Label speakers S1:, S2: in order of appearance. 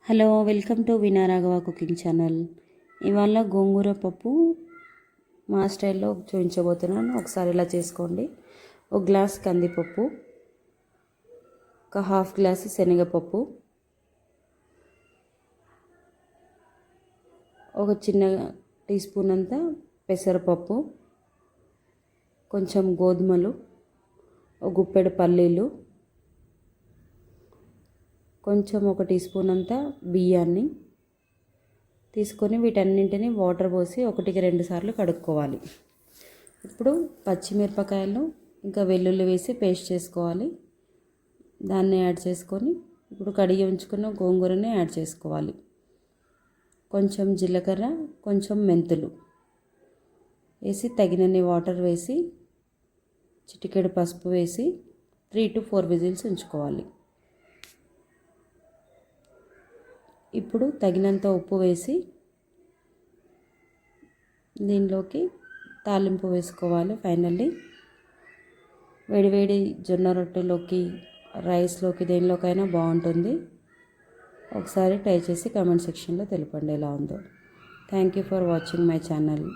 S1: Hello, welcome to వినారాఘవ cooking channel. ఇవాళ గోంగూర పప్పు మా స్టైల్లో చూపించబోతున్నాను. ఒకసారి ఇలా చేసుకోండి. ఒక గ్లాస్ కందిపప్పు, ఒక హాఫ్ గ్లాసు శనగపప్పు, ఒక చిన్న టీ స్పూన్ అంతా పెసరపప్పు, కొంచెం గోధుమలు, ఒక గుప్పెడు పల్లీలు, కొంచెం ఒక టీ స్పూన్ అంతా బియ్యాన్ని తీసుకొని వీటన్నింటినీ వాటర్ పోసి 1-2 సార్లు కడుక్కోవాలి. ఇప్పుడు పచ్చిమిరపకాయలు ఇంకా వెల్లుల్లి వేసి పేస్ట్ చేసుకోవాలి. దాన్ని యాడ్ చేసుకొని ఇప్పుడు కడిగి ఉంచుకున్న గోంగూరని యాడ్ చేసుకోవాలి. కొంచెం జీలకర్ర, కొంచెం మెంతులు వేసి తగినన్ని వాటర్ వేసి చిటికెడు పసుపు వేసి 3 to 4 విజిల్స్ ఉంచుకోవాలి. ఇప్పుడు తగినంత ఉప్పు వేసి దీనిలోకి తాలింపు వేసుకోవాలి. ఫైనల్లీ వేడివేడి జొన్న రొట్టెలోకి, రైస్లోకి, దేనిలోకైనా బాగుంటుంది. ఒకసారి ట్రై చేసి కామెంట్ సెక్షన్లో తెలపండి ఎలా ఉందో. Thank you for watching my channel.